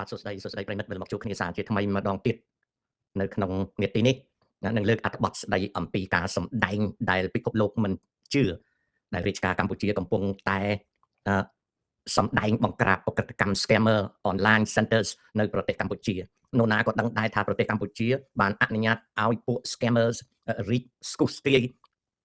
បាទសួស្តីប្រិមិត្តវិលមកជួបគ្នាសារជាថ្មីម្ដងទៀតនៅក្នុងនាទីនេះនឹងលើកអត្ថបទស្ដីអំពីការសម្ដែងដែលពិភពលោកមិនជឿដែលរាជការកម្ពុជាកំពុងតែសម្ដែងបង្ក្រាបអក្រិតកម្ម scammer online centers នៅប្រទេសកម្ពុជានោះណាក៏ដឹងដែរថាប្រទេសកម្ពុជាបានអនុញ្ញាតឲ្យពួក scammers រីកស្គុះស្គាយ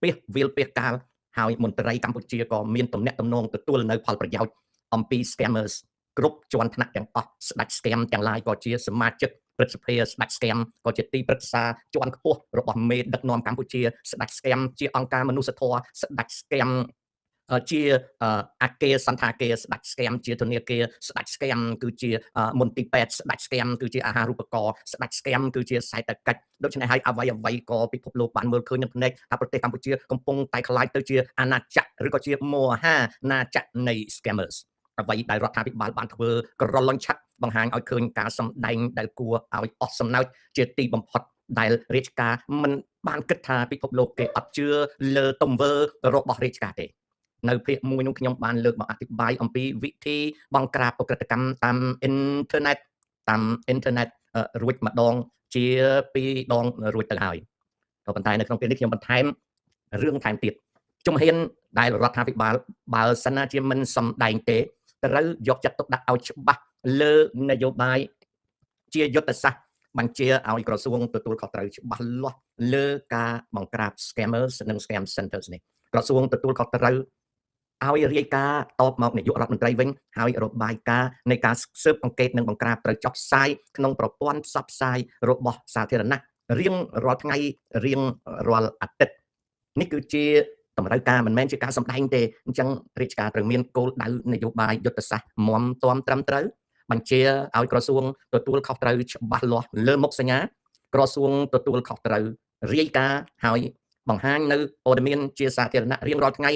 ពាសវាលពាសកាលហើយមន្ត្រីកម្ពុជាក៏មានទំនាក់ទំនងទទួលនៅផលប្រយោជន៍អំពី scammers គ្រប់ជាន់ថ្នាក់ទាំងអស់ស្ដេច scam ទាំងឡាយក៏ជាសមាជិកព្រឹទ្ធសភាស្ដេច scam ក៏ជាទីប្រឹក្សាជាន់ខ្ពស់របស់មេដឹកនាំកម្ពុជាស្ដេច scam ជាអង្គការមនុស្សធម៌ស្ដេច scam ជាអគារសន្តាគារស្ដេច scam ជាធនាគារស្ដេច scam គឺជាមន្ទីរពេទ្យស្ដេច scam គឺជាអាហារូបករណ៍ស្ដេច scam គឺជាសេដ្ឋកិច្ចដូច្នេះហើយអ្វីក៏ពិភពលោកបានមើលឃើញនឹងភ្នែកថាប្រទេសកម្ពុជាកំពុងតែខ្លាយទៅជាអាណាចក្រឬក៏ជាមហាណាចក្រនៃ scammers អ្វីដែលរដ្ឋាភិបាលបានធ្វើក្រឡុញឆាត់បង្ហាញឲ្យឃើញការសម្ដែងដែលគួរឲ្យអស់សំណើចជាទីបំផុតដែលរាជការមិនបានគិតថាពិភពលោកគេអត់ជឿលើទង្វើរបស់រាជការទេនៅភាគមួយនោះខ្ញុំបានលើកមកអធិប្បាយអំពីវិធីបង្ក្រាបអក្រិតកម្មតាមអ៊ីនធឺណិតរួចម្ដងជា2ដងរួចទៅហើយក៏ប៉ុន្តែនៅក្នុងពេលនេះខ្ញុំបន្ថែមរឿងថែមទៀតជំហានដែលរដ្ឋាភិបាលបើសិនណាជាមិនសម្ដែងទេត្រូវយកចិត្តទុកដាក់ឲ្យច្បាស់លើនយោបាយជាយុទ្ធសាស្ត្របញ្ជាឲ្យក្រសួងទទួលខុសត្រូវច្បាស់លាស់លើការបង្ក្រាប scammers និង scam centers នេះក្រសួងទទួលខុសត្រូវឲ្យរាយការណ៍តបមកនាយករដ្ឋមន្ត្រីវិញហើយរបាយការណ៍នៃការស៊ើបអង្កេតនិងបង្ក្រាបត្រូវចុះផ្សាយក្នុងប្រព័ន្ធផ្សព្វផ្សាយរបស់សាធារណៈរៀងរាល់ថ្ងៃរៀងរាល់អាទិត្យនេះគឺជាតម្រូវការមិនមែនជាការសម្ដែងទេអញ្ចឹងរាជការត្រូវមានគោលដៅនយោបាយយុទ្ធសាស្ត្រមាំទាំត្រឹមត្រូវបញ្ជាឲ្យក្រសួងទទួលខុសត្រូវច្បាស់លាស់លើមុខសញ្ញាក្រសួងទទួលខុសត្រូវរាយការណ៍ហើយបង្ហាញនៅព័ត៌មានជាសាធារណៈរៀងរាល់ថ្ងៃ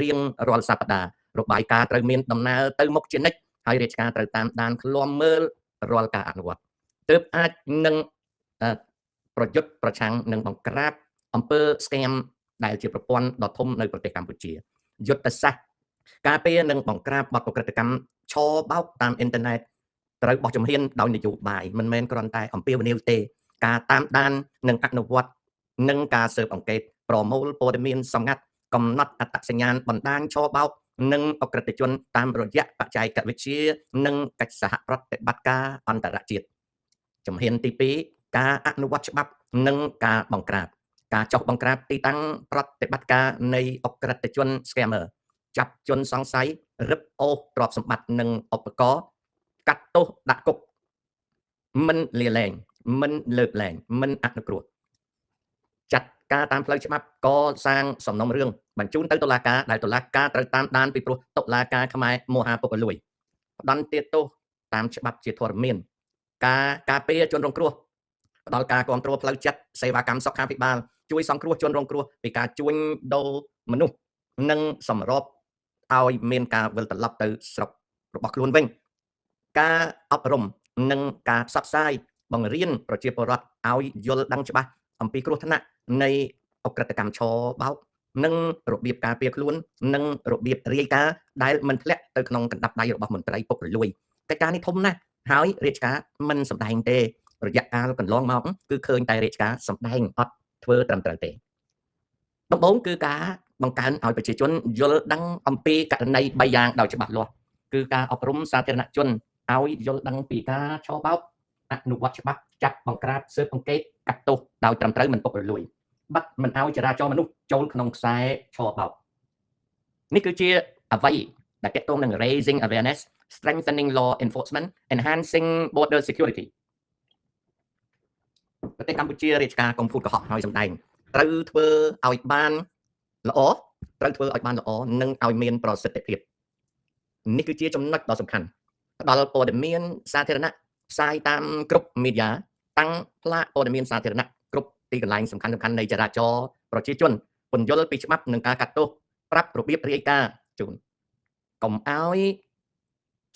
រៀងរាល់សប្តាហ៍របាយការណ៍ត្រូវមានដំណើរទៅមុខជានិច្ចហើយរាជការត្រូវតាមដានឃ្លាំមើលរាល់ការអនុវត្តទើបអាចនឹងប្រយុទ្ធប្រឆាំងនឹងបង្ក្រាបអំពើ scam ដែលជាប្រព័ន្ធដ៏ធំនៅប្រទេសកម្ពុជាយុទ្ធសាស្ត្រការពារនិងបង្ក្រាបបទឧក្រិដ្ឋកម្មឆបោកតាមអ៊ីនធឺណិតត្រូវបោះជំហានដោយនយោបាយមិនមែនគ្រាន់តែអំពាវនាវទេការតាមដាននិងអនុវត្តនិងការស៊ើបអង្កេតប្រមូលព័ត៌មានសម្ងាត់កំណត់អត្តសញ្ញាណបណ្ដាញឆបោកនិងអក្រិតជនតាមរយៈបច្ចេកវិទ្យានិងកិច្ចសហប្រតិបត្តិការអន្តរជាតិជំហានទី2ការអនុវត្តច្បាប់និងការបង្ក្រាបការចុះបង្ក្រាបទីតាំងប្រតិបត្តិការនៃអក្រិតជន scammer ចាប់ជនសង្ស័យរឹបអូសទ្រព្យសម្បត្តិនិងឧបករណ៍កាត់ទោសដាក់គុកមិនលាលែងមិនលើកលែងមិនអនុគ្រោះចាត់ការតាមផ្លូវច្បាប់កសាងសំណុំរឿងបញ្ជូនទៅតុលាការដែលតុលាការត្រូវតាមដានពីព្រោះតុលាការខ្មែរមហាពុករលួយផ្ដន្ទាទោសតាមច្បាប់ជាធរមានការពារជនរងគ្រោះផ្ដល់ការគ្រប់គ្រងផ្លូវចិត្តសេវាកម្មសុខាភិបាលជួយសង្គ្រោះជនរងគ្រោះពីការជួញដូរមនុស្សនិងសម្របឲ្យមានការវិលត្រឡប់ទៅស្រុករបស់ខ្លួនវិញការអប់រំនិងការផ្សព្វផ្សាយបង្រៀនប្រជាពលរដ្ឋឲ្យយល់ដឹងច្បាស់អំពីគ្រោះថ្នាក់នៃអក្រិតកម្មឆបោកនិងរបៀបការពារខ្លួននិងរបៀបរាយការណ៍ដែលមិនធ្លាក់ទៅក្នុងកណ្ដាប់ដៃរបស់មន្ត្រីពុករលួយកិច្ចការនេះធំណាស់ហើយរាជការមិនសម្ដែងទេរយៈកាលកន្លងមកគឺឃើញតែរាជការសម្ដែងអត់ធ្វើត្រឹមត្រូវទេដំបូងគឺការបង្កើនឲ្យប្រជាជនយល់ដឹងអំពីករណី3យ៉ាងដោយច្បាស់លាស់គឺការអប់រំសាធារណជនឲ្យយល់ដឹងពីការឆបោកអនុវត្តច្បាប់ចាត់បង្ក្រាបស៊ើបអង្កេតកាត់ទោសដោយត្រឹមត្រូវមិនពុករលួយបាត់មិនឲ្យចរាចរណ៍មនុស្សចូលក្នុងខ្សែឆបោកនេះគឺជាអ្វីដែលទាក់ទងនឹង raising awareness strengthening law enforcement enhancing border security ប្រទេសកម្ពុជារាជការកុំភូតកុហកហើយសម្ដែងត្រូវធ្វើឲ្យបានល្អនិងឲ្យមានប្រសិទ្ធភាពនេះគឺជាចំណុចដ៏សំខាន់ផ្ដល់ព័ត៌មានសាធារណៈផ្សាយតាមគ្រប់មីឌាតាំងផ្លាកព័ត៌មានសាធារណៈគ្រប់ទីកន្លែងសំខាន់នៃចរាចរណ៍ប្រជាជនពន្យល់ពីច្បាប់និងការកាត់ទោសប្រាប់របៀបរាយការណ៍ជូនកុំឲ្យ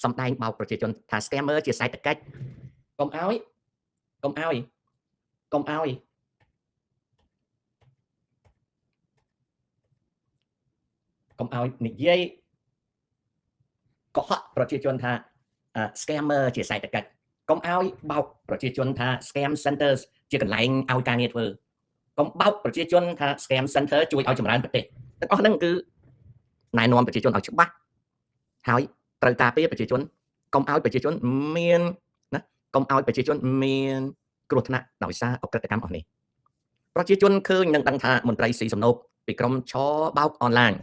សម្ដែងបោកប្រជាជនថា scammer ជាសេដ្ឋកិច្ចកុំឲ្យនិយាយកុហកប្រជាជនថា scammer ជាសេដ្ឋកិច្ច ុំឲ្យបោកប្រជាជនថា scam centers ជាកន្លែងឲ្យការងារធ្វើកុំបោកប្រជាជនថា scam center ជួយឲ្យចម្រើនប្រទេសទាំងអស់ហ្នឹងគឺណែនាំប្រជាជនឲ្យច្បាស់ហើយត្រូវការពារប្រជាជនកុំឲ្យប្រជាជនមានកុំឲ្យប្រជាជនមានគ្រោះថ្នាក់ដោយសារអក្រិតកម្មអស់នេះប្រជាជនឃើញនឹងដឹងថាមន្ត្រីស៊ីសំណូកពីក្រុមឆបោកអនឡាញ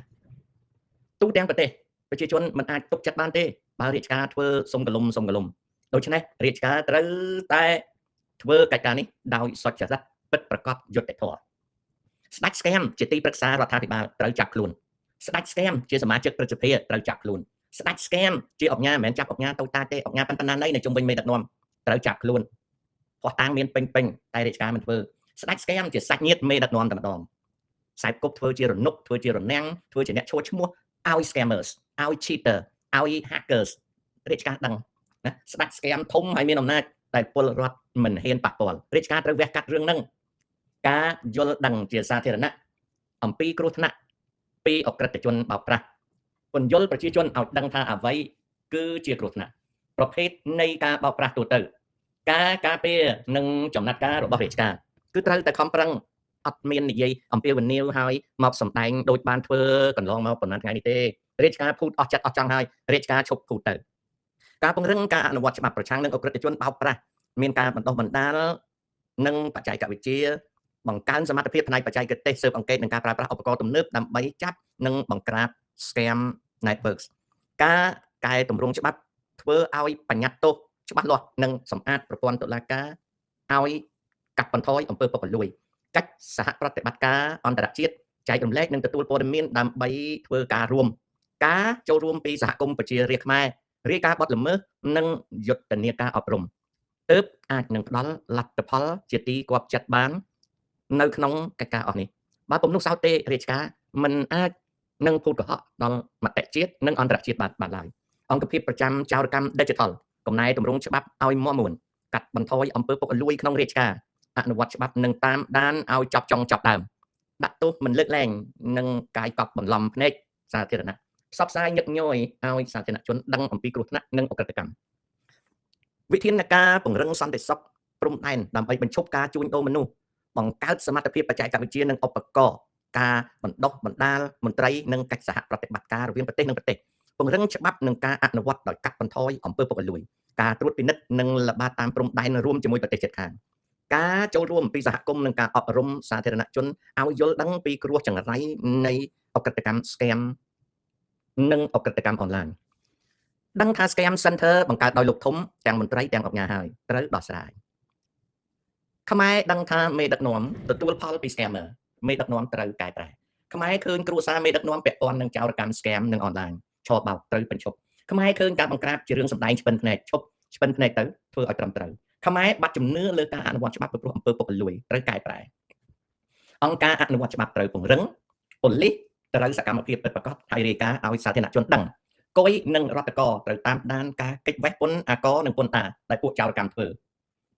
ទូទាំងប្រទេសប្រជាជនមិនអាចទុកចិត្តបានទេបើរាជការធ្វើសុំកលុំដូច្នេះរាជការត្រូវតែធ្វើកិច្ចការនេះដោយសុចរិតពិតប្រាកដយុត្តិធម៌ស្ដេច scam ជាទីប្រឹក្សារដ្ឋាភិបាលត្រូវចាប់ខ្លួនស្ដេច scam ជាសមាជិកព្រឹទ្ធសភាត្រូវចាប់ខ្លួនស្ដេច scam ជាអង្គការមិនមែនចាប់អង្គការតូចតាចទេអង្គការប៉ុណ្ណាណីនៅជុំវិញមេដឹកនាំត្រូវចាប់ខ្លួនផោះតាំងមានពេញតែរាជការមិនធ្វើស្ដេច scam ជាសាច់ញាតិមេដឹកនាំតែម្ដងខ្សែគប់ធ្វើជារនុកធ្វើជារនាំងធ្វើជាអ្នកឈួតឈ្មោះឲ្យ scammers ឲ្យ cheater ឲ្យ hackers រាជការដឹងណាស្ដេច scam ធំហើយមានអំណាចតែពលរដ្ឋមិនហ៊ានប៉ះពាល់រាជការត្រូវវះកាត់រឿងហ្នឹងការយល់ដឹងជាសាធារណៈអំពីគ្រោះថ្នាក់ពីអក្រិតជនបោកប្រាស់ពន្យល់ប្រជាជនឲ្យដឹងថាអ្វីគឺជាគ្រោះថ្នាក់ប្រភេទនៃការបោកប្រាស់ទូទៅការការពារនិងចំណាត់ការរបស់រាជការគឺត្រូវតែខំប្រឹងអត់មាននិយាយអំពាវនាវហើយមកសម្ដែងដូចបានធ្វើកន្លងមកប៉ុន្មានថ្ងៃនេះទេរាជការភូតអស់ចិត្តអស់ចង់ហើយរាជការឈប់ភូតទៅការពង្រឹងការអនុវត្តច្បាប់ប្រឆាំងនឹងអក្រិតជនបោកប្រាស់មានការបណ្ដុះបណ្ដាលនិងបច្ចេកវិទ្យាបង្កើនសមត្ថភាពផ្នែកបច្ចេកទេសស៊ើបអង្កេតនិងការប្រើប្រាស់ឧបករណ៍ទំនើបដើម្បីចាប់និងបង្ក្រាប scam networks ការកែតម្រង់ច្បាប់ធ្វើឲ្យបញ្ញត្តិទោសច្បាស់លាស់និងសម្អាតប្រព័ន្ធតុលាការឲ្យកាត់បន្ថយអំពើពុករលួយកិច្ចសហប្រតិបត្តិការអន្តរជាតិចែករំលែកនិងទទួលព័ត៌មានដើម្បីធ្វើការរួមការចូលរួមពីសហគមន៍ប្រជារាស្ត្រខ្មែររាយការណ៍បទល្មើសនិងយុទ្ធនាការអប់រំទើបអាចនឹងផ្ដល់លទ្ធផលជាទីគាប់ចិត្តបាននៅក្នុងកិច្ចការអស់នេះបើពុំនោះសោតទេរាជការមិនអាចនឹងភូតកុហកដល់មតិជាតិនិងអន្តរជាតិបានឡើយអង្គភាពប្រចាំចោរកម្ម Digital កំណែតម្រង់ច្បាប់ឲ្យមាំមួនកាត់បន្ថយអំពើពុករលួយក្នុងរាជការអនុវត្តច្បាប់និងតាមដានឲ្យចប់ចុងចប់ដើមដាក់ទោសមិនលើកលែងនិងកាយកប់បន្លំភ្នែកសាធារណៈផ្សព្វផ្សាយញឹកញយឲ្យសាធារណជនដឹងអំពីគ្រោះថ្នាក់និងអក្រិតកម្មវិធានការពង្រឹងសន្តិសុខព្រំដែនដើម្បីបញ្ឈប់ការជួញដូរមនុស្សបង្កើតសមត្ថភាពបច្ចេកវិទ្យានិងឧបករណ៍ការបណ្ដុះបណ្ដាលមន្ត្រីនិងកិច្ចសហប្រតិបត្តិការរវាងប្រទេសនិងប្រទេសពង្រឹងច្បាប់និងការអនុវត្តដោយកាត់បន្ថយអំពើពុករលួយការត្រួតពិនិត្យនិងល្បាតតាមព្រំដែនរួមជាមួយប្រទេសជិតខាងការចូលរួមពីសហគមន៍និងការអប់រំសាធារណជនឲ្យយល់ដឹងពីគ្រោះចង្រៃនៃអក្រិតកម្ម scam និងអក្រិតកម្មអនឡាញដឹងថា scam center បង្កើតដោយលោកធំទាំងមន្ត្រីទាំងអង្គការហើយត្រូវដោះស្រាយខ្មែរដឹងថាមេដឹកនាំទទួលផលពី scammer មេដឹកនាំត្រូវកែប្រែខ្មែរឃើញគ្រួសារមេដឹកនាំពាក់ព័ន្ធនឹងចោរកម្ម scam និងអនឡាញឆបោកត្រូវបញ្ឈប់ខ្មែរឃើញការបង្ក្រាបជារឿងសម្ដែងឆ្ពិនភ្នែកឈប់ឆ្ពិនភ្នែកទៅធ្វើឲ្យត្រឹមត្រូវខ្មែរបាត់ជំនឿលើការអនុវត្តច្បាប់ពីព្រោះអំពើពុករលួយត្រូវកែប្រែអង្គការអនុវត្តច្បាប់ត្រូវពង្រឹងប៉ូលីសត្រូវសកម្មភាពពិតប្រាកដហើយរាយការណ៍ឲ្យសាធារណជនដឹងគយនិងរដ្ឋកោត្រូវតាមដានការកិច្ចវេះពន្ធអាកនិងពន្ធតាដែលពួកចោរកម្មធ្វើ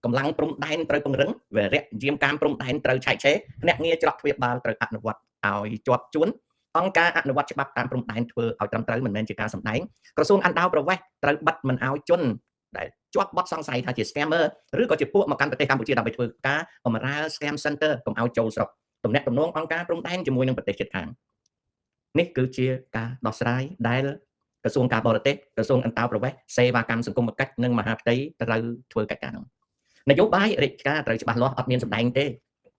កម្លាំងព្រំដែនត្រូវពង្រឹងវរៈយាមកាមព្រំដែនត្រូវឆែកឆេរភ្នាក់ងារច្រកទ្វារបាលត្រូវអនុវត្តឲ្យជាប់ជួនអង្គការអនុវត្តច្បាប់តាមព្រំដែនធ្វើឲ្យត្រឹមត្រូវមិនមែនជាការសម្ដែងក្រសួងអន្តោប្រវេសន៍ត្រូវបិទមិនឲ្យជនដែលជាប់បទសង្ស័យថាជា scammer ឬក៏ជាពួកមកកាន់ប្រទេសកម្ពុជាដើម្បីធ្វើការបម្រើ scam center កុំឲ្យចូលស្រុកទំនាក់ទំនងអង្គការព្រំដែនជាមួយនឹងប្រទេសជិតខាងនេះគឺជាការដោះស្រាយដែលក្រសួងការបរទេសក្រសួងអន្តោប្រវេសន៍សេវាកម្មសង្គមគិច្ចនិងមហាផ្ទៃត្រូវធ្វើកិច្ចការនោះនយោបាយរាជការត្រូវច្បាស់លាស់អត់មានសម្ដែងទេ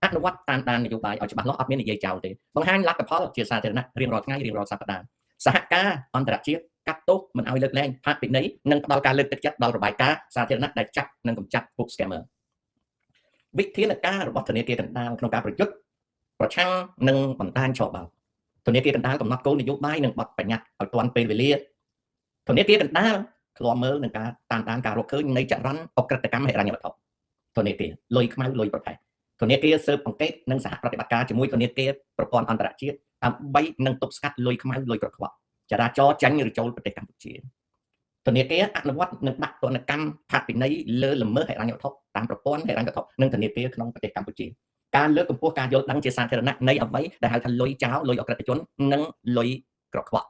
អនុវត្តតាមដាននយោបាយឲ្យច្បាស់លាស់អត់មាននិយាយចោលទេបង្ហាញលទ្ធផលជាសាធារណៈរៀងរាល់ថ្ងៃរៀងរាល់សប្តាហ៍សហការអន្តរជាតិកាត់ទោសមិនឲ្យលើកលែងផាកពិន័យនិងផ្ដល់ការលើកទឹកចិត្តដល់របាយការណ៍សាធារណៈដែលចាប់និងកម្ចាត់ពួក scammer វិធានការរបស់ធនាគារកណ្ដាលក្នុងការប្រយុទ្ធប្រឆាំងនឹងបណ្ដាញឆបោកធនាគារកណ្ដាលកំណត់គោលនយោបាយនិងបទបញ្ញត្តិឲ្យទាន់ពេលវេលាធនាគារកណ្ដាលឃ្លាំមើលនឹងការតាមដានការរកឃើញនៃចរន្តអក្រិតកម្មហិរញ្ញវត្ថុធនាគារលុយខ្មៅលុយប្រផេះធនាគារស៊ើបអង្កេតនិងសហប្រតិបត្តិការជាមួយធនាគារប្រព័ន្ធអន្តរជាតិដើម្បីនឹងទប់ស្កាត់លុយខ្មៅលុយក្រខ្វក់ចរាចរណ៍ចាញ់ឬចូលប្រទេសកម្ពុជាធនាគារអនុវត្តនិងដាក់ទណ្ឌកម្មផាកពិន័យលើល្មើសហិរញ្ញវត្ថុតាមប្រព័ន្ធហិរញ្ញវត្ថុនិងធនាគារក្នុងប្រទេសកម្ពុជាការលើកកម្ពស់ការយល់ដឹងជាសាធារណៈនៃអ្វីដែលហៅថាលុយចោលលុយអក្រិតជននិងលុយក្រខ្វក់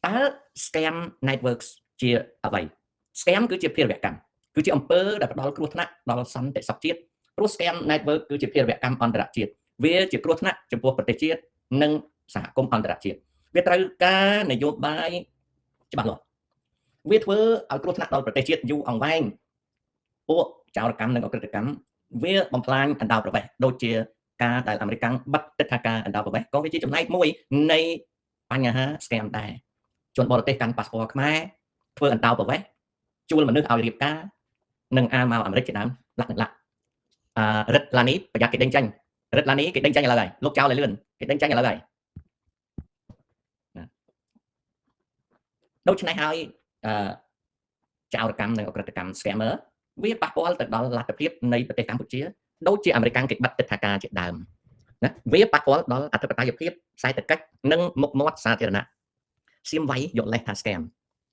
តើ scam networks ជាអ្វី scam គឺជាភារវកម្មគឺជាអំពើដែលផ្ដល់គ្រោះថ្នាក់ដល់សន្តិសុខជាតិព្រោះ scam network គឺជាភារវកម្មអន្តរជាតិវាជាគ្រោះថ្នាក់ចំពោះប្រទេសជាតិនិងសហគមន៍អន្តរជាតិវាត្រូវការនយោបាយច្បាស់លាស់វាធ្វើឲ្យគ្រោះថ្នាក់ដល់ប្រទេសជាតិយូរអង្វែងពួកចោរកម្មនិងអក្រិតកម្មវាបំផ្លាញអណ្ដោប្រវេសន៍ដូចជាការដែលអាមេរិកបិទទិដ្ឋាការអណ្ដោប្រវេសន៍ក៏វាជាចំណែកមួយនៃបញ្ហា scam ដែរជនបរទេសកាន់ប៉ាសពតខ្មែរធ្វើអណ្ដោប្រវេសន៍ជួលមនុស្សឲ្យរៀបការនិងអាលមកអាមេរិកជាដើមលក្ខណៈរិទ្ធឡានីប្រយ័ត្នគេដេញចាញ់រិទ្ធឡានីគេដេញចាញ់ឥឡូវហើយលោកចោលឲ្យលឿនគេដេញចាញ់ឥឡូវហើយដូច្នេះហើយចោរកម្មនិងអក្រិតកម្ម scammer វាប៉ះពាល់ទៅដល់លទ្ធភាពនៃប្រទេសកម្ពុជាដូចជាអាមេរិកគេបិទទិដ្ឋាការជាដើមណាវាប៉ះពាល់ដល់អធិបតេយ្យភាពសេដ្ឋកិច្ចនិងមុខមាត់សាធារណៈសៀមវាយយកលេសថា scam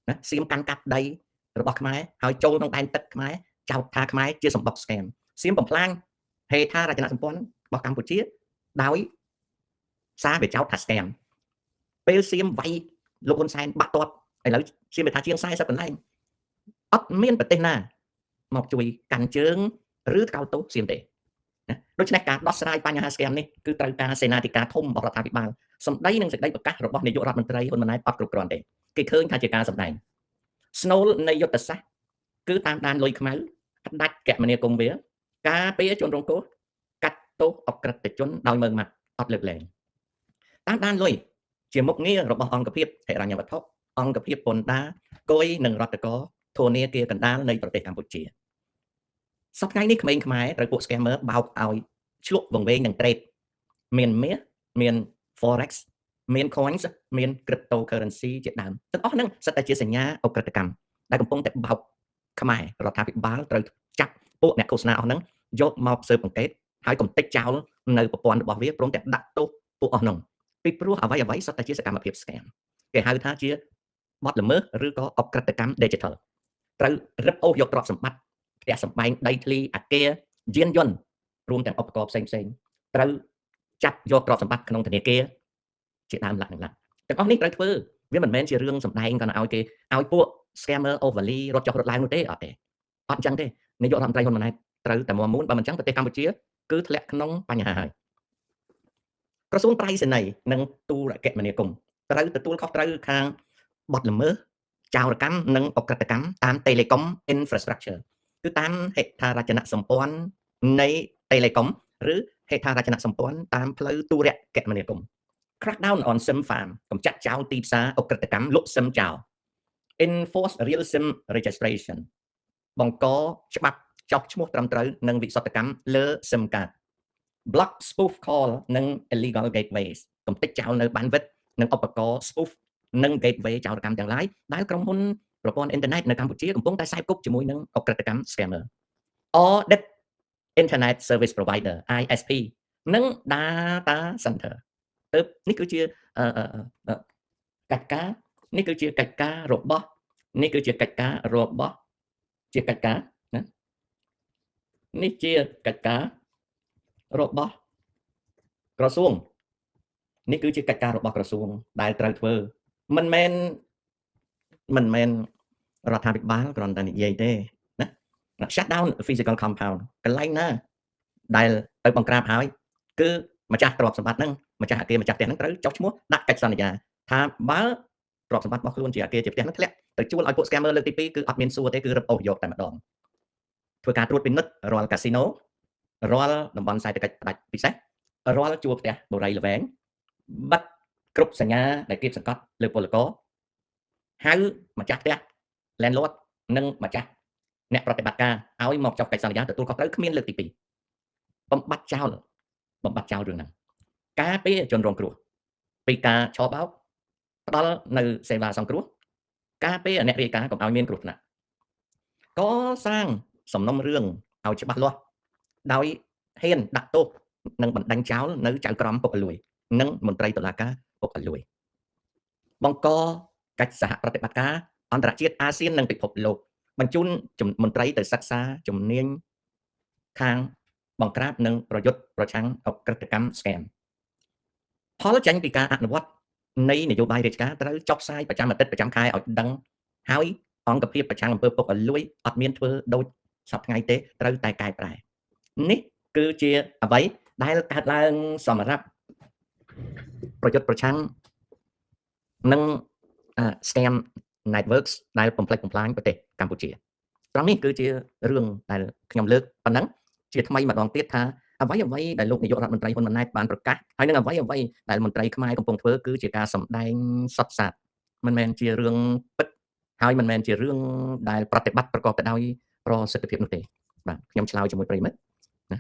ណាសៀមកាន់កាប់ដីរបស់ខ្មែរហើយចូលក្នុងដែនទឹកខ្មែរចោទថាខ្មែរជាសម្បុក scam សៀមបំផ្លាញហេដ្ឋារចនាសម្ព័ន្ធរបស់កម្ពុជាដោយសារវាចោទថា scam ពេលសៀមវាយលោកហ៊ុនសែនបាក់ទាត់ឥឡូវសៀមថាជាង40កន្លែងអត់មានប្រទេសណាមកជួយកាន់ជើងឬកោតទោសសៀមទេណាដូច្នេះការដោះស្រាយបញ្ហា scam នេះគឺត្រូវការសេនាធិការធំរបស់រដ្ឋាភិបាលសម្ដីនិងសេចក្តីប្រកាសរបស់នាយករដ្ឋមន្ត្រីហ៊ុនម៉ាណែតអត់គ្រប់គ្រាន់ទេគេឃើញថាជាការសម្ដែងស្នូលនៃយុទ្ធសាស្ត្រគឺតាមដានលុយខ្មៅផ្ដាច់គមនាគមន៍វាការពារជនរងគ្រោះកាត់ទោសអក្រិតជនដោយមើងម៉ាត់អត់លើកលែងតាមដានលុយជាមុខងាររបស់អង្គភាពហិរញ្ញវត្ថុអង្គភាពពន្ធដារគយនិងរដ្ឋកោធនាគារកណ្ដាលនៃប្រទេសកម្ពុជាសប្តាហ៍នេះក្មេងខ្មែរត្រូវពួក scammer បោកឲ្យឆ្លក់វង្វេងនឹង trade មានមាសមាន forex មាន coins មាន cryptocurrency ជាដើមទាំងអស់ហ្នឹងសិតតែជាសញ្ញាអក្រិតកម្មដែលកំពុងតែបោកខ្មែររដ្ឋាភិបាលត្រូវចាប់ពួកអ្នកឃោសនាអស់ហ្នឹងយកមកស៊ើបអង្កេតហើយកំទេចចោលនៅប្រព័ន្ធរបស់វាព្រមទាំងដាក់ទោសពួកអស់ហ្នឹងពីព្រោះអ្វីសុទ្ធតែជាសកម្មភាព scam គេហៅថាជាបទល្មើសឬក៏អក្រិតកម្ម digital ត្រូវរឹបអូសយកទ្រព្យសម្បត្តិផ្ទះសម្បែងដីធ្លីអគារយានយន្តរួមទាំងឧបករណ៍ផ្សេងត្រូវចាប់យកទ្រព្យសម្បត្តិក្នុងធនាគារជាដើមលក្ខណៈទាំងអស់នេះត្រូវធ្វើវាមិនមែនជារឿងសម្ដែងគាត់ឲ្យគេឲ្យពួក scammer overly រត់ចុះរត់ឡើងនោះទេអត់អញ្ចឹងទេនាយករដ្ឋមន្ត្រីហ៊ុនម៉ាណែតត្រូវតែមូលបើមិនអញ្ចឹងប្រទេសកម្ពុជាគឺធ្លាក់ក្នុងបញ្ហាហើយក្រសួងប្រៃសណីនិងទូរគមនាគមន៍ត្រូវទទួលខុសត្រូវខាងបទល្មើសចោរកម្មនិងអក្រិតកម្មតាម Telecom Infrastructure គឺតាមហេដ្ឋារចនាសម្ព័ន្ធនៃ Telecom ឬហេដ្ឋារចនាសម្ព័ន្ធតាមផ្លូវទូរគមនាគមន៍ Crackdown on SIM farm កម្ចាត់ចោលទីផ្សារអក្រិតកម្មលក់ SIM ចោល Enforce real SIM registration បង្កច្បាប់ចុះឈ្មោះត្រឹមត្រូវនិងវិសុទ្ធកម្មលើ SIM card block spoof call និង illegal gateways កំទេចចោលនៅ bandwidth និងឧបករណ៍ spoof និង gateway ចោរកម្មទាំងឡាយដែលក្រុមហ៊ុនប្រព័ន្ធអ៊ីនធឺណិតនៅកម្ពុជាកំពុងតែខ្សែគប់ជាមួយនឹងអក្រិតកម្ម scammer audit internet service provider ISP និង data center ទើបនេះគឺជាកិច្ចការនេះគឺជាកិច្ចការរបស់ណានេះជាកិច្ចការរបស់ក្រសួងនេះគឺជាកិច្ចការរបស់ក្រសួងដែលត្រូវធ្វើមិនមែនរដ្ឋាភិបាលគ្រាន់តែនិយាយទេណា shut down physical compound កន្លែងណាដែលទៅបង្ក្រាបហើយគឺម្ចាស់ទ្រព្យសម្បត្តិហ្នឹងម្ចាស់អគារម្ចាស់ផ្ទះហ្នឹងត្រូវចុះឈ្មោះដាក់កិច្ចសន្យាថាបើទ្រព្យសម្បត្តិរបស់ខ្លួនជាអគារជាផ្ទះហ្នឹងធ្លាក់ទៅជួលឲ្យពួក scammer លើកទី2គឺអត់មានសួរទេគឺរឹបអូសយកតែម្ដងធ្វើការត្រួតពិនិត្យរាល់កាស៊ីណូរាល់តំបន់សេដ្ឋកិច្ចផ្ដាច់ពិសេសរាល់ជួរផ្ទះបូរីល្វែងបិទគ្រប់សញ្ញាដែលគេសង្កត់លើពលករហៅម្ចាស់ផ្ទះ landlord និងម្ចាស់អ្នកប្រតិបត្តិការឲ្យមកចុះកិច្ចសន្យាទទួលខុសត្រូវគ្មានលើកទី2បំបត្តិចោលរឿងហ្នឹងការពារជនរងគ្រោះពីការឆោបោកផ្ដល់នៅសេវាសង្គ្រោះការពារអ្នករាយការណ៍កុំឲ្យមានគ្រោះថ្នាក់កសាងសំណុំរឿងឲ្យច្បាស់លាស់ដោយហ៊ានដាក់ទោសនិងបណ្ដឹងចោលនៅចៅក្រមពុករលួយនិងមន្ត្រីតុលាការពុករលួយបង្កកិច្ចសហប្រតិបត្តិការអន្តរជាតិអាស៊ាននិងពិភពលោកបញ្ជូនមន្ត្រីទៅសិក្សាជំនាញខាងបង្ក្រាបនិងប្រយុទ្ធប្រឆាំងអក្រិតកម្ម scam ផលចេញពីការអនុវត្តនៃនយោបាយរាជការត្រូវចុះផ្សាយប្រចាំអាទិត្យប្រចាំខែឲ្យដឹងហើយ អង្គភាពប្រឆាំងអំពើពុករលួយអត់មានធ្វើដូចសពថ្ងៃទេត្រូវតែកែប្រែនេះគឺជាអ្វីដែលកើតឡើងសម្រាប់ប្រយុទ្ធប្រឆាំងនឹង scam networks ដែលបំផ្លិចបំផ្លាញប្រទេសកម្ពុជាត្រង់នេះគឺជារឿងដែលខ្ញុំលើកប៉ុណ្ណឹងជាថ្មីម្ដងទៀតថាអ្វីដែលលោកនាយករដ្ឋមន្ត្រីហ៊ុនម៉ាណែតបានប្រកាសហើយនឹងអ្វីដែលមន្ត្រីខ្មែរកំពុងធ្វើគឺជាការសម្ដែងសុទ្ធសាធមិនមែនជារឿងពិតហើយមិនមែនជារឿងដែលប្រតិបត្តិប្រកបទៅដោយប្រសិទ្ធភាពនោះទេបាទខ្ញុំឆ្លើយជាមួយប្រិមិត្តណា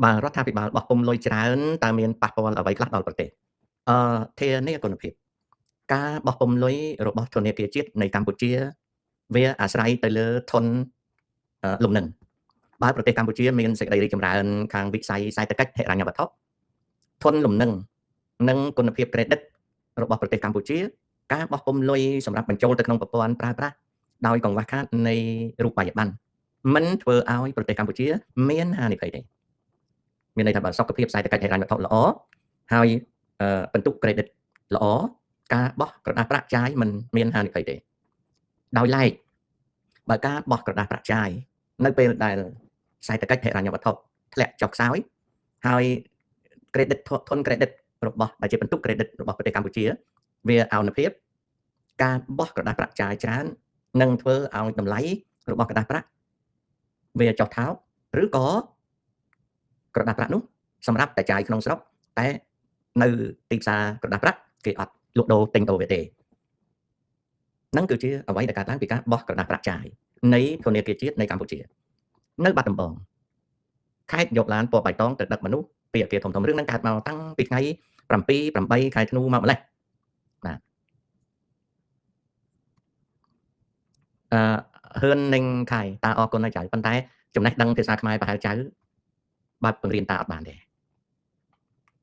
បាទរដ្ឋាភិបាលបោះពុំលុយច្រើនតើមានប៉ះពាល់អ្វីខ្លះដល់ប្រទេសធានាគុណភាពការបោះពុំលុយរបស់ធនាគារជាតិនៃកម្ពុជាវាអាស្រ័យទៅលើធនលំនឹងបើប្រទេសកម្ពុជាមានសេចក្តីរីកចម្រើនខាងវិស័យសេដ្ឋកិច្ចហិរញ្ញវត្ថុធនលំនឹងនិងគុណភាព credit របស់ប្រទេសកម្ពុជាការបោះពុំលុយសម្រាប់បញ្ចូលទៅក្នុងប្រព័ន្ធប្រើប្រាស់ដោយកង្វះខាតនៃរូបិយប័ណ្ណមិនធ្វើឲ្យប្រទេសកម្ពុជាមានហានិភ័យទេមានន័យថាបើសុខភាពសេដ្ឋកិច្ចហិរញ្ញវត្ថុល្អហើយបន្ទុក credit ល្អការបោះក្រដាសប្រាក់ចាយមិនមានហានិភ័យទេដោយឡែកបើការបោះក្រដាសប្រាក់ចាយនៅពេលដែលសេដ្ឋកិច្ចហិរញ្ញវត្ថុធ្លាក់ចុះខ្សោយហើយ credit ធន credit របស់ដែលជាបន្ទុក credit របស់ប្រទេសកម្ពុជាវាអនុភាពការបោះក្រដាសប្រាក់ចាយច្រើននឹងធ្វើឲ្យតម្លៃរបស់ក្រដាសប្រាក់វាចុះថោកឬក៏ក្រដាសប្រាក់នោះសម្រាប់តែចាយក្នុងស្រុកតែនៅទីផ្សារក្រដាសប្រាក់គេអត់លក់ដូរទិញដូរវាទេហ្នឹងគឺជាអ្វីដែលកើតឡើងពីការបោះក្រដាសប្រាក់ចាយនៃធនាគារជាតិនៃកម្ពុជានៅបាត់ដំបងខេត្តយកឡានពណ៌បៃតងទៅដឹកមនុស្សពីអគារធំរឿងហ្នឹងកើតមកតាំងពីថ្ងៃ7 8ខែធ្នូមកម្លេះបាទហ៊ឿននឹងខែតាអរគុណឲ្យចៅប៉ុន្តែចំណេះដឹងភាសាខ្មែរប្រហែលចៅបើបង្រៀនតាអត់បានទេ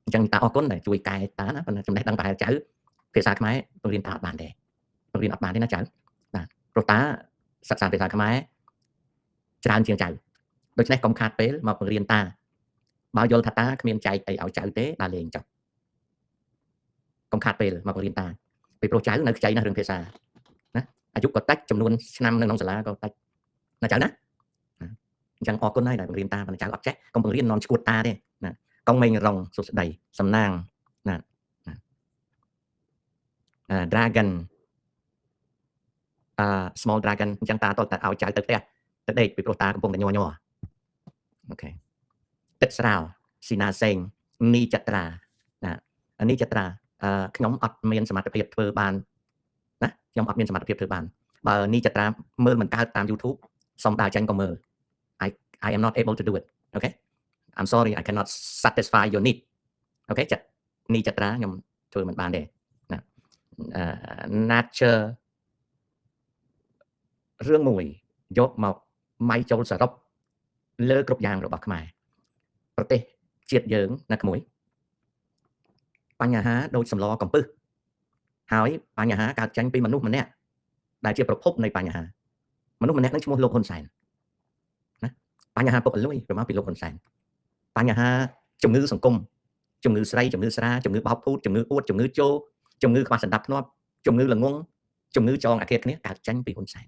អញ្ចឹងតាអរគុណដែលជួយកែតាណាប៉ុន្តែចំណេះដឹងប្រហែលចៅភាសាខ្មែរបង្រៀនតាអត់បានទេបង្រៀនអត់បានទេណាចៅបាទព្រោះតាសិក្សាភាសាខ្មែរច្រើនជាងចៅដូច្នេះកុំខាតពេលមកបង្រៀនតាបើយល់ថាតាគ្មានចែកអីឲ្យចៅទេដើរលេងចុះកុំខាតពេលមកបង្រៀនតាពីព្រោះចៅនៅខ្ចីណាស់រឿងភាសាណាអាយុក៏តិចចំនួនឆ្នាំនៅក្នុងសាលាក៏តិចណាចៅណាអញ្ចឹងអរគុណហើយដែលបង្រៀនតាប៉ុន្តែចៅអត់ចេះកុំបង្រៀននាំឈួតតាទេណាកុំមេងរងសុស្ដីសំណាងណា dragon small dragon អញ្ចឹងតាតើឲ្យចៅទៅផ្ទះទៅដេកពីព្រោះតាកំពុងតែញ័រអូខេទឹកស្រាវស៊ីណាសេងនីចត្រាណានីចត្រាខ្ញុំអត់មានសមត្ថភាពធ្វើបានណាខ្ញុំអត់មានសមត្ថភាពធ្វើបានបើនីចត្រាមើលមិនកើតតាម YouTube សុំដើរចេញក៏មើល I am not able to do it okay I'm sorry I cannot satisfy your need okay ចានីចត្រាខ្ញុំធ្វើមិនបានទេណាnature រឿងមួយយកមកម៉ៃចូលសរុបលើគ្រប់យ៉ាងរបស់ខ្មែរប្រទេសជាតិយើងណាក្មួយបញ្ហាដូចសម្លកំពឹសហើយបញ្ហាកើតចេញពីមនុស្សម្នាក់ដែលជាប្រភពនៃបញ្ហាមនុស្សម្នាក់នឹងឈ្មោះលោកហ៊ុនសែនណាបញ្ហាពុករលួយវាមកពីលោកហ៊ុនសែនបញ្ហាជំងឺសង្គមជំងឺស្រីជំងឺស្រាជំងឺបោកភូតជំងឺអួតជំងឺជោជំងឺខ្វះសណ្ដាប់ធ្នាប់ជំងឺល្ងងជំងឺចងអាឃាតគ្នាកើតចេញពីហ៊ុនសែន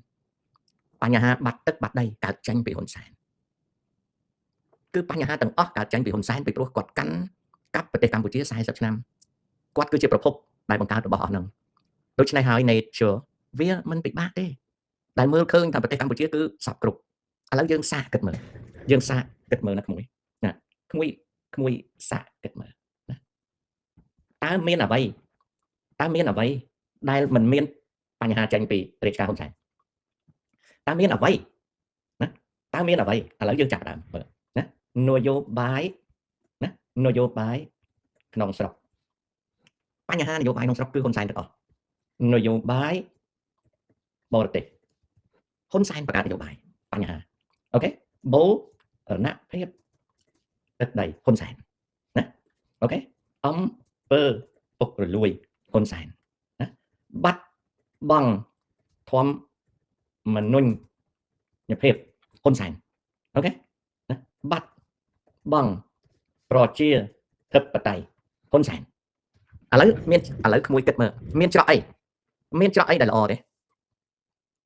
បញ្ហាបាត់ទឹកបាត់ដីកើតចេញពីហ៊ុនសែនគឺបញ្ហាទាំងអស់កើតចេញពីហ៊ុនសែនពីព្រោះគាត់កាន់កាប់ប្រទេសកម្ពុជា40ឆ្នាំគាត់គឺជាប្រភពដែលបង្កើតរបស់អស់ហ្នឹងដូច្នេះហើយ nature វាមិនពិបាកទេដែលមើលឃើញថាប្រទេសកម្ពុជាគឺសពគ្រប់ឥឡូវយើងសាកគិតមើលណាក្មួយណាក្មួយសាកគិតមើលណាតើមានអ្វីដែលមិនមានបញ្ហាចេញពីរាជការហ៊ុនសែនតើមានអ្វីណាតើមានអ្វីឥឡូវយើងចាប់ដើមមើលណានយោបាយក្នុងស្រុកបញ្ហានយោបាយក្នុងស្រុកគឺហ៊ុនសែនទាំងអស់នយោបាយបរទេសហ៊ុនសែនបង្កើតនយោបាយបញ្ហាអូខេបូរណភាពទឹកដីហ៊ុនសែនណាអូខេអំពើពុករលួយហ៊ុនសែនណាបាត់បង់ធម្មមនុញ្ញភាពហ៊ុនសែនអូខេណាបាត់បង់ប្រជាធិបតេយ្យហ៊ុនសែន ឥឡូវក្មួយគិតមើលមានច្រកអីដែលល្អទេ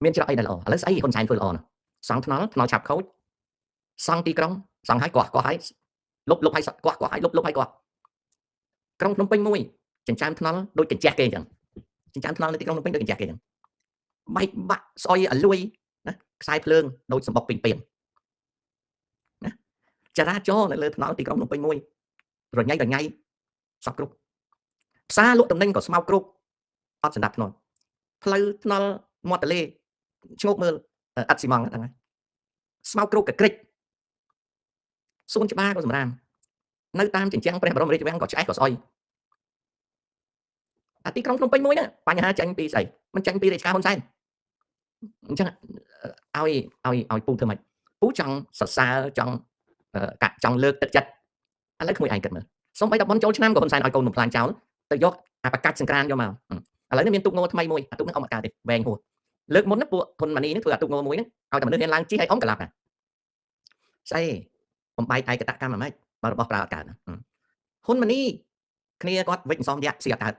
មានច្រកអីដែលល្អឥឡូវស្អីហ៊ុនសែនធ្វើល្អណាស់សង់ថ្នល់ឆាប់ខូចសង់ទីក្រុងសង់ឲ្យកោះឲ្យលុបឲ្យកោះឲ្យលុបឲ្យកោះក្រុងភ្នំពេញមួយចិញ្ចើមថ្នល់ដូចកញ្ចះគេអញ្ចឹងចិញ្ចើមថ្នល់នៅទីក្រុងភ្នំពេញដូចកញ្ចះគេអញ្ចឹងបែកបាក់ស្អុយឲ្យលួយណាខ្សែភ្លើងដូចសម្បុកពេញពេញណាចរាចរណ៍នៅលើថ្នល់ទីក្រុងភ្នំពេញមួយរញ៉ៃសពគ្រប់ផ្សារលក់តំណែងក៏ស្មោកគ្រប់អត់សម្ដាប់ធ្នាប់ផ្លូវថ្នល់មាត់ទន្លេឈ្ងោកមើលអត់ស៊ីម៉ងហ្នឹងហើយស្មោកគ្រប់កក្រិចសួនច្បារក៏សម្រាមនៅតាមជញ្ជាំងព្រះបរមរាជវាំងក៏ឆ្អេះក៏ស្អុយអាទីក្រុងភ្នំពេញមួយហ្នឹងបញ្ហាចាញ់ពីស្អីមិនចាញ់ពីរាជការហ៊ុនសែនអញ្ចឹងឲ្យពូធ្វើម៉េចពូចង់សរសើរចង់លើកទឹកចិត្តឥឡូវក្មួយឯងគិតមើលសូម្បីតែបនចូលឆ្នាំក៏ហ៊ុនសែនឲ្យកូនបំផ្លាញចោលទៅយកអាបកាច់សង្ក្រានយកមកឥឡូវនេះមានទូកងថ្មីមួយអាទូកហ្នឹងអមការទេវែងហួសលើកមុនហ្នឹងពួកហ៊ុនម៉ាណីហ្នឹងធ្វើអាទូកងមួយហ្នឹងឲ្យតែមនុស្សហ៊ានឡើងជិះឲ្យអមកន្លាប់ស្អីបំបែកឯកតកម្មហ្មងបើរបស់ប្រើអត់កើតហ៊ុនម៉ាណីគ្នាគាត់វិច្ចអន្សមយ៉ាស៊ីអត់កើត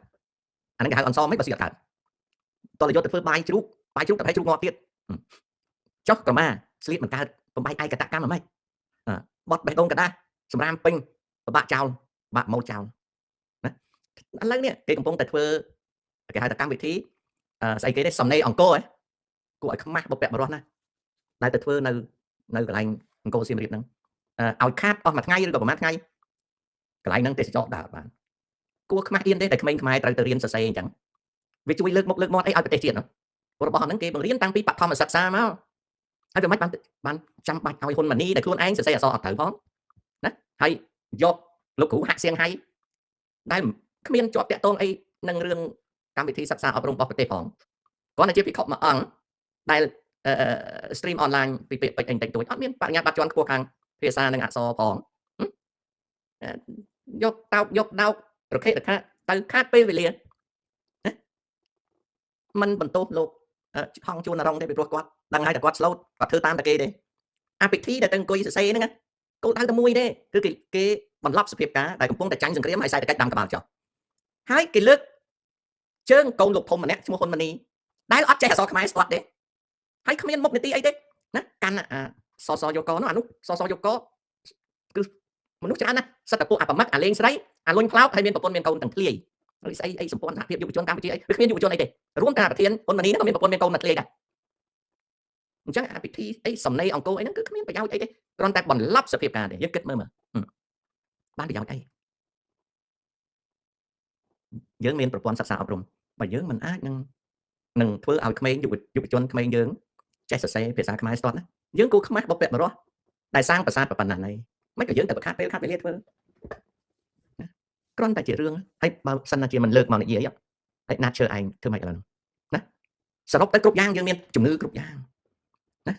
អាហ្នឹងគេហៅអន្សមមិនបើស៊ីអត់កើតតលយុទ្ធទៅធ្វើបាយជ្រូកតែជ្រូកងាប់ទៀតចុះក្រមាស្លៀកមិនកើតបំបែកឯកតកម្មហ្មងបត់បេះដូងកដាស់សម្រាមពេញបបាក់ចោលបាក់ម៉ូតចោលណាឥឡូវនេះគេកំពុងតែធ្វើគេហៅថាកម្មវិធីស្អីគេទេសំណេរអង្គរគួរឲ្យខ្មាស់បពាក់បរោះណាដែលទៅធ្វើនៅកន្លែងអង្គរសៀមរាបហ្នឹងឲ្យខាតអស់មួយថ្ងៃឬក៏ប្រហែលថ្ងៃកន្លែងហ្នឹងទេសចរដើរបានគួរខ្មាស់អៀនទេតែក្មេងខ្មែរត្រូវទៅរៀនសរសេរអញ្ចឹងវាជួយលើកមុខលើកមាត់អីឲ្យប្រទេសជាតិហ្នឹងរបស់ហ្នឹងគេបង្រៀនតាំងពីបឋមសិក្សាមកហើយវាមិនបានចាំបាច់ឲ្យហ៊ុនម៉ាណីដែលខ្លួនឯងសរសេរអក្សរអត់ត្រូវផងណាហើយយកលោកគ្រូហាក់សៀងហៃដែលគ្មានជាប់តាក់ទងអីនឹងរឿងកម្មវិធីសិក្សាអប់រំរបស់ប្រទេសផងគ្រាន់តែជាពិខុមួយអង្គដែល stream online ពីពាក្យពេចន៍អីតិចតួចអត់មានបរិញ្ញាបត្រជាន់ខ្ពស់ខាងភាសានិងអក្សរផងយកតោកយកដោករខិរខាទៅខាតពេលវេលាណាมันបន្ទោសលោកហងជួនរងទេពីព្រោះគាត់ដឹងហើយតែគាត់ slow គាត់ធ្វើតាមតែគេទេអាពិធីដែលទៅអង្គុយសរសេរហ្នឹងគោលដៅតែមួយទេគឺគេបន្លប់សភាពការដែលកំពុងតែចាញ់សង្គ្រាមហើយសេដ្ឋកិច្ចដាំក្បាលចុះហើយគេលើកជើងកូនលោកធំម្នាក់ឈ្មោះហ៊ុនម៉ាណីដែលអត់ចេះអក្សរខ្មែរស្ទាត់ទេហើយគ្មានមុខនីតិអីទេណាកាន់សសយកកនោះអានោះសសយកកគឺមនុស្សច្រើនណាស់សិតតែពួកអាប្រមឹកអាលេងស្រីអាលុញខ្លោកហើយមានប្រពន្ធមានកូនទាំងធ្លាយហើយស្អីសម្ព័ន្ធសហភាពយុវជនកម្ពុជាអីឬគ្មានយុវជនអីទេរួមទាំងប្រធានហ៊ុនម៉ាណីហ្នឹងក៏មានប្រពន្ធមានកូនមកធ្លាយដែរអញ្ចឹងអាពិធីអីសំណេរអង្គរអីហ្នឹងគឺគ្មានប្រយោជន៍អីទេគ្រាន់តែបន្លប់សភាពការទេយើងគិតមើលបានប្រយោជន៍អីយើងមានប្រព័ន្ធសិក្សាអប់រំបើយើងមិនអាចនឹងធ្វើឲ្យក្មេងយុវជនក្មេងយើងចេះសរសេរភាសាខ្មែរស្ទាត់ណាយើងគួរខ្មាស់បពាក់បរោះដែលសាងប្រាសាទប៉ុណ្ណាណីមិនក៏យើងតែខាតពេលខាតវេលាធ្វើគ្រាន់តែជារឿងហើយបើសិនណាជាមិនលើកមកនិយាយហើយណាត់ឈើឯងធ្វើម៉េចឥឡូវណាសរុបទៅគ្រប់យ៉ាងយើងមានជំងឺគ្រប់យ៉ាងណា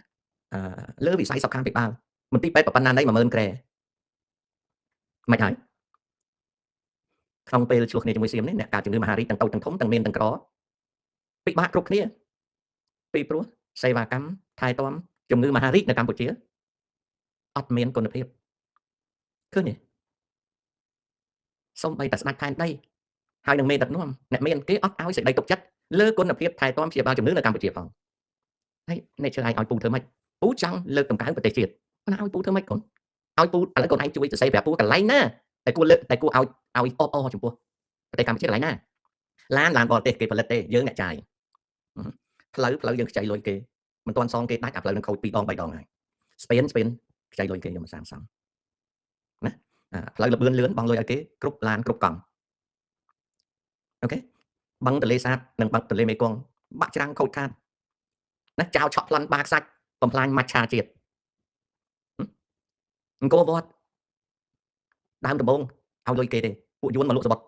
លើវិស័យសុខាភិបាលមន្ទីរពេទ្យប៉ុណ្ណាណី 10000 ក្រែមិនហើយក្នុងពេលឆ្លោះគ្នាជាមួយសៀមនេះអ្នកកើតជំងឺមហារីកទាំងតូចទាំងធំទាំងមានទាំងក្រពិបាកគ្រប់គ្នាពីព្រោះសេវាកម្មថែទាំជំងឺមហារីកនៅកម្ពុជាអត់មានគុណភាពឃើញទេសូម្បីតែស្ដេចផែនដីហើយនឹងមេដឹកនាំអ្នកមានគេអត់ឲ្យសេចក្តីទុកចិត្តលើគុណភាពថែទាំព្យាបាលជំងឺនៅកម្ពុជាផងហើយអ្នកជឿឯងឲ្យពូធ្វើម៉េចពូចង់លើកតម្កើងប្រទេសជាតិប៉ុន្តែឲ្យពូធ្វើម៉េចកូនឲ្យពូឥឡូវកូនឯងជួយសរសេរប្រាប់ពូកន្លែងណាតែគួរលើកតែគួរឲ្យអបចំពោះប្រទេសកម្ពុជាកន្លែងណាឡានបរទេសគេផលិតទេយើងអ្នកចាយផ្លូវយើងខ្ចីលុយគេមិនទាន់សងគេដាច់អាផ្លូវនឹងខូច2 ដង 3 ដងហើយស្ពានខ្ចីលុយគេយកមកសាងសង់ណាផ្លូវលបឿនលឿនបងលុយឲ្យគេគ្រប់ឡានគ្រប់កង់អូខេបឹងទន្លេសាបនិងបឹងទន្លេមេគង្គបាក់ច្រាំងខូចខាតណាចោលឆក់ប្លន់បាខ្សាច់បំផ្លាញមច្ឆាជាតិអង្គរវត្តដើមដំបងឲ្យលុយគេទេពួកយួនមកលក់សបុត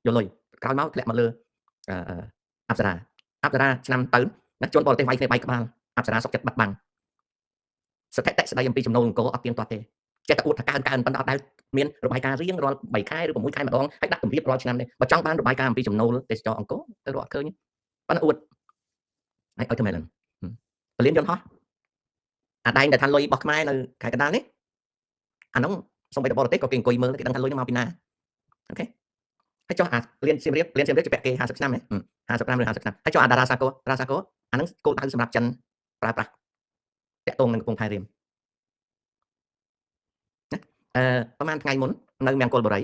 យកលុយក្រោយមកធ្លាក់មកលើអប្សរាឆ្នាំទៅណាជនបរទេសវាយគ្នាបែកក្បាលអប្សរាសុកចិត្តបាត់បង់ស្ថិតិស្ដីអំពីចំណូលអង្គរអត់ទៀងទាត់ទេចេះតែអួតថាកើនប៉ុន្តែអត់ដែលមានរបាយការណ៍រៀងរាល់3ខែឬ6ខែម្ដងហើយដាក់គម្រាមរាល់ឆ្នាំទេបើចង់បានរបាយការណ៍អំពីចំណូលទេសចរអង្គរទៅរកឃើញប៉ុន្តែអួតហើយឲ្យធ្វើម៉េចឡើងពលានយន្តហោះអាដែងដែលថាលុយរបស់ខ្មែរនៅខេត្តកណ្ដាលនេះអានោះសូម្បីតែបរទេសក៏គេអង្គុយមើលគេដឹងថាលុយនោះមកពីណាអូខេ ហើយចុះអារៀនសៀមរាបជាពាក់គេ50ឆ្នាំហ៎55ឬ50ឆ្នាំហើយចុះអាតារាសាគរអាហ្នឹងគោលដៅសម្រាប់ចិនប្រើប្រាស់តាក់ទងនឹងកំពង់ផែរៀមណាប្រហែលថ្ងៃមុននៅមង្គលបុរី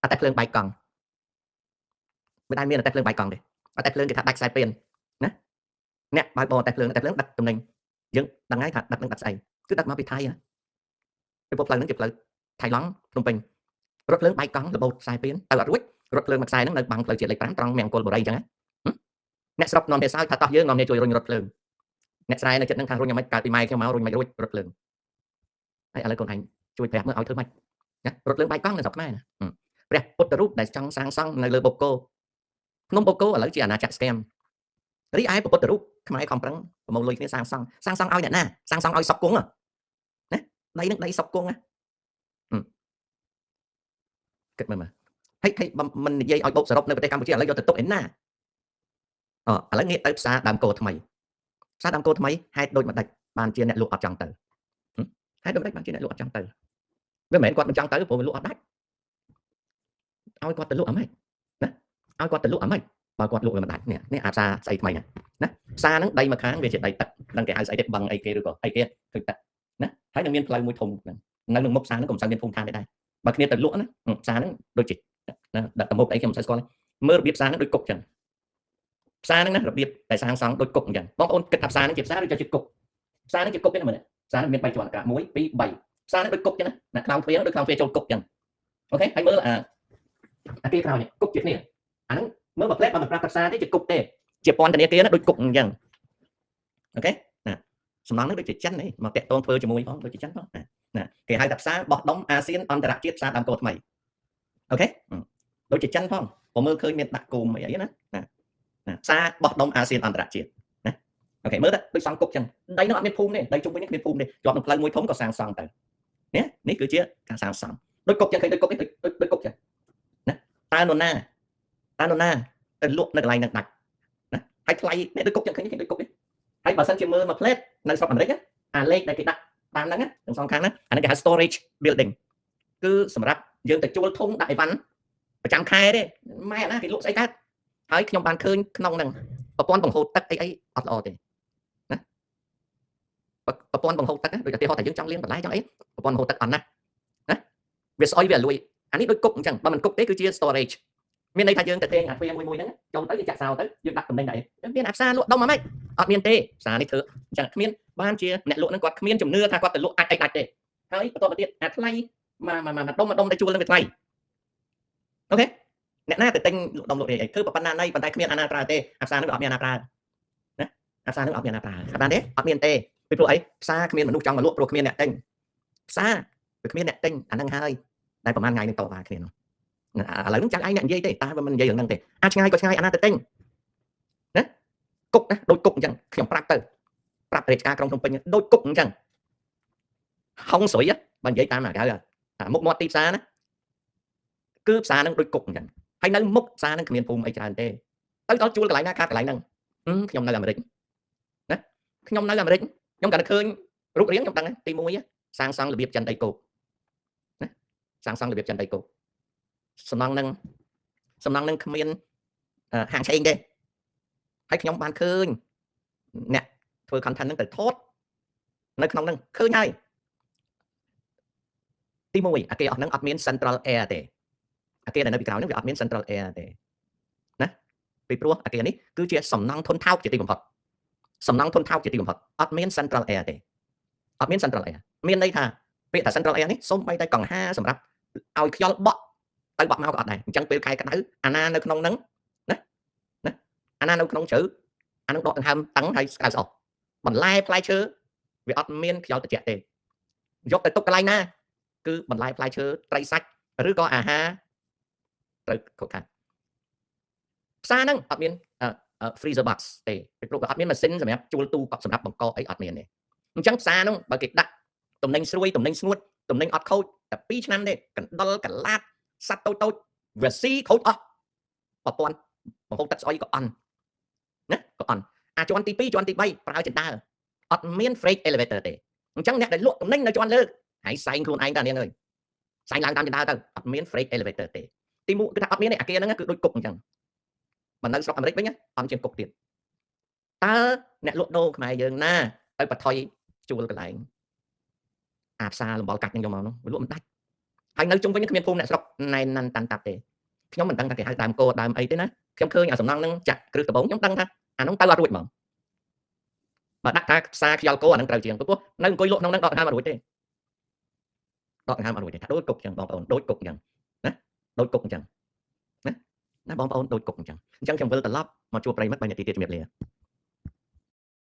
អត់តែភ្លើងបែកកង់មិនដែលមានអត់តែភ្លើងបែកកង់ទេអត់តែភ្លើងគេថាដាច់ខ្សែពេនណាអ្នកបើកបោអត់តែភ្លើងដឹកតំណែងយើងដឹងហើយថាដឹកនឹងដឹកស្អីគឺដឹកមកពីថៃណាពីផ្លូវហ្នឹងជាផ្លូវថៃឡង់ភ្នំពេញរថភ្លើងបែកកង់របូតខ្សែពេនទៅអត់រួចរថភ្លើងមួយខ្សែហ្នឹងនៅបាំងផ្លូវជាតិលេខ5ត្រង់មង្គលបុរីអញ្ចឹងណាអ្នកស្រុកនាំគ្នាសើចថាតោះយើងនាំគ្នាជួយរុញរថភ្លើងអ្នកស្រែនៅចិត្តហ្នឹងថារុញយ៉ាងម៉េចកើតពីម៉ែខ្ញុំមករុញមិនរួចរថភ្លើងហើយឥឡូវកូនឯងជួយប្រាប់មើលឲ្យធ្វើម៉េចណារថភ្លើងបែកកង់នៅស្រុកខ្មែរណាព្រះពុទ្ធរូបដែលចង់សាងសង់នៅលើបូកគោភ្នំបូកគោឥឡូវជាអាណាចក្រស្គែមរីឯពុទ្ធរូបខ្មែរខំប្រឹងប្រមូលលុយគ្នាសាងសង់ឲ្យអ្នកណាសាងសង់ឲ្យសុកគង់ណាដីនឹងដីសុកគង់ណាគិតមើលហើយមិននិយាយឲ្យបូកសរុបនៅប្រទេសកម្ពុជាឥឡូវយកទៅទុកឯណាឥឡូវងាកទៅផ្សារដើមគោថ្មីហេតុដូចម្ដេចបានជាអ្នកលក់អត់ចង់ទៅហេតុដូចម្ដេចបានជាអ្នកលក់អត់ចង់ទៅវាមិនមែនគាត់មិនចង់ទៅព្រោះវាលក់អត់ដាច់ឲ្យគាត់ទៅលក់អាម៉េចណាឲ្យគាត់ទៅលក់អាម៉េចបើគាត់លក់វាមិនដាច់នេះអាផ្សារស្អីថ្មីណាផ្សារហ្នឹងដីមួយខាងវាជាដីទឹកនឹងគេហៅស្អីទេបឹងអីគេឬក៏អីគេគឺទឹកណាហើយនឹងមានផ្លូវមួយធំហ្នឹងនៅនឹងមុខផ្សារហ្នឹងក៏មិនសូវមានភូមិឋានទេដែរបើគ្នាទៅលក់ណាផ្សារហ្នឹងដូចជាណាដាក់តមុខអីខ្ញុំមិនសូវស្គាល់មើលរបៀបផ្សារហ្នឹងដូចគុកចឹងផ្សារហ្នឹងណារបៀបតែសាងសង់ដូចគុកអញ្ចឹងបងប្អូនគិតថាផ្សារហ្នឹងជាផ្សារឬជាគុកផ្សារហ្នឹងជាគុកទេណាមើលផ្សារហ្នឹងមាន3ជាន់អាកាស1 2 3ផ្សារហ្នឹងដូចគុកចឹងណាខ្លោងទ្វារដូចខ្លោងទ្វារចូលគុកចឹងអូខេហើយមើលអាគេក្រោយគុកជាគ្នាអាហ្នឹងមើលមកផ្លែបើមិនប្រាប់ផ្សារទេជាគុកទេជាពន្ធនាគារណាដូចគុកអញ្ចឹងអូខេណាសំណងហ្នឹងដូចជាចិននេះមកតាក់ទងធ្វើជាមួយផងដូចជាចិនផងណាគេហៅថាផ្សារបោះដុំអាស៊ានអន្តរជាតិផ្សារដើមគោថ្មីអូខេដូចជាចិនផងผมមើលឃើញមានដាក់គោមអីណាផ្សារបោះដុំអាស៊ានអន្តរជាតិណាអូខេមើលទៅដូចសង់គុកអញ្ចឹងដីនោះអត់មានភូមិទេដីជុំវិញនេះគ្មានភូមិទេជាប់នឹងផ្លូវមួយធំក៏សាងសង់ទៅនេះគឺជាការសាងសង់ដូចគុកចឹងឃើញដូចគុកនេះដូចគុកចឹងណាតើនរណាទៅលក់នៅកន្លែងហ្នឹងដាច់ណាហើយថ្លៃនេះដូចគុកចឹងឃើញដូចគុកនេះហើយបើសិនជាមើលមកផ្លេតនៅស្រុកអាមេរិកអាលេខដែលគេដាក់តាមហ្នឹងទាំងសងខាងហ្នឹងអានេះគេហៅ storage building គឺសម្រាប់យើងទៅជួលធុងដាក់អីវ៉ាន់ប្រចាំខែទេម៉ែណាគេលក់ស្អីកើតហើយខ្ញុំបានឃើញក្នុងហ្នឹងប្រព័ន្ធបង្ហូរទឹកអីអត់ល្អទេណាប្រព័ន្ធបង្ហូរទឹកដូចឧទាហរណ៍តែយើងចង់លាងបន្លែចង់អីប្រព័ន្ធបង្ហូរទឹកអត់ណាវាស្អុយវាលួយអានេះដូចគុកអញ្ចឹងបើមិនគុកទេគឺជា storage មានន័យថាយើងទៅទេអាទ្វារមួយហ្នឹងចូលទៅយើងចាក់សោទៅយើងដាក់តំណែងដែរមានអាផ្សារលក់ដុំហ្មងអត់មានទេផ្សារនេះធ្វើអញ្ចឹងគ្មានបានជាអ្នកលក់ហ្នឹងគាត់គ្មានជំនឿថាគាត់ទៅលក់អាចដាច់ទេហើយបន្តមកទៀតអាថ្លៃមកដុំទៅជួលនឹងវាថ្លៃអូខេអ្នកណាទៅទិញលក់ដុំលក់អីធ្វើប៉ុណ្ណាណៃប៉ុន្តែគ្មានអាណាប្រើទេអាផ្សារហ្នឹងវាអត់មានអាណាប្រើណាអាផ្សារហ្នឹងអត់មានអាណាប្រើអត់បានទេអត់មានទេពីព្រោះអីផ្សារគ្មានមនុស្សចង់មកលក់ព្រោះគ្មានអ្នកទិញផ្សារវាគ្មានអ្នកទិញអាហ្នឹងហើយតែប្រហែលថ្ងៃនឹងតវ៉ាគ្នានោះឥឡូវហ្នឹងចាក់ឯងអ្នកនិយាយទេតែវាមិននិយាយរឿងហ្នឹងទេអាចឆ្ងាយក៏ឆ្ងាយអាណាទៅទិញណាគុកណាដូចគុកអញ្ចឹងខ្ញុំប្រាប់រាជការក្រុងភ្នំពេញដូចគុកអញ្ចឹងហុងស្រួយបើនិយាយតាមអាគេមុខមាត់ទីផ្សារណាគឺផ្សារហ្នឹងដូចគុកអញ្ចឹងហើយនៅមុខផ្សារហ្នឹងគ្មានភូមិអីច្រើនទេទៅដល់ជួលកន្លែងណាកាត់កន្លែងហ្នឹងខ្ញុំនៅអាមេរិកណាខ្ញុំនៅអាមេរិកខ្ញុំក៏ឃើញរូបរាងខ្ញុំដឹងទី1សាងសង់របៀបចិនដីគោកណាសាងសង់របៀបចិនដីគោកសំណង់នឹងគ្មានហាងឆេងទេហើយខ្ញុំបានឃើញអ្នកធ្វើ content ហ្នឹងទៅថតនៅក្នុងហ្នឹងឃើញហើយទី1អាគេអស់ហ្នឹងអត់មាន central air ទេអាគេដែលនៅពីក្រោយហ្នឹងវាអត់មាន central air ទេណាពីព្រោះអាគេនេះគឺជាសំណង់ធនថោកជាទីបំផុតអត់មាន central air ទេអត់មាន central air មានន័យថាពាក្យថា central air នេះសូម្បីតែកង្ហាសម្រាប់ឲ្យខ្យល់បក់ទៅបក់មកក៏អត់ដែរអញ្ចឹងពេលខែក្តៅអាណានៅក្នុងហ្នឹងណាអាណានៅក្នុងជ្រៅអានឹងដកដង្ហើមតឹងហើយស្កៅស្អុះបន្លែផ្លែឈើវាអត់មានខ្យល់ត្រជាក់ទេយកទៅទុកកន្លែងណាគឺបន្លែផ្លែឈើត្រីសាច់ឬក៏អាហារត្រូវខុសខាត់ផ្សារហ្នឹងអត់មាន freezer box ទេពីព្រោះអត់មានម៉ាស៊ីនសម្រាប់ជួលទូកសម្រាប់បង្កអីអត់មានទេអញ្ចឹងផ្សារហ្នឹងបើគេដាក់តំណែងស្រួយតំណែងស្ងួតតំណែងអត់ខូចតែ2ឆ្នាំទេកណ្ដុលកលាតសត្វតូចវាស៊ីខូចអស់ប្រព័ន្ធបង្ហូរទឹកស្អុយក៏អន់ណាក៏អន់ជាន់ទី2ជាន់ទី3ប្រើចិនដើអត់មាន freight elevator ទេអញ្ចឹងអ្នកដែលលក់តំណែងនៅជាន់លើហើយសែងខ្លួនឯងតានាងអើយសែងឡើងតាមចិនដើទៅអត់មាន freight elevator ទេ ទី1គឺថាអត់មានទេអាគារហ្នឹងគឺដូចគុកអញ្ចឹងបើនៅស្រុកអាមេរិកវិញអត់ជាងគុកទៀតតើអ្នកលក់ដូរខ្មែរយើងណាទៅបថុយជួលកន្លែងអាផ្សារលំបល់កាច់ហ្នឹងយកមកនោះលក់មិនដាច់ហើយនៅជុំវិញគ្មានភូមិអ្នកស្រុកណែនណាន់តាន់តាប់ទេខ្ញុំមិនដឹងថាគេហៅដើមគោដើមអីទេណាខ្ញុំឃើញអាសំណង់ហ្នឹងចាក់គ្រឹះដំបូងខ្ញុំដឹងថាអានោះទៅអត់រួចហ្មងបើដាក់ថាផ្សារខ្យល់គោអាហ្នឹងត្រូវជាងព្រោះនៅអង្គុយលក់ក្នុងហ្នឹងដកដង្ហើមអត់រួចទេដកដង្ហើមអត់រួចទេថាដូចគុកអញ្ចឹងបងប្អូនដូចគុកអញ្ចឹងណាដូចគុកអញ្ចឹងណាបងប្អូនដូចគុកអញ្ចឹងខ្ញុំវិលត្រឡប់មកជួបប្រិមិត្ត3នាទីទៀតជំរាបលា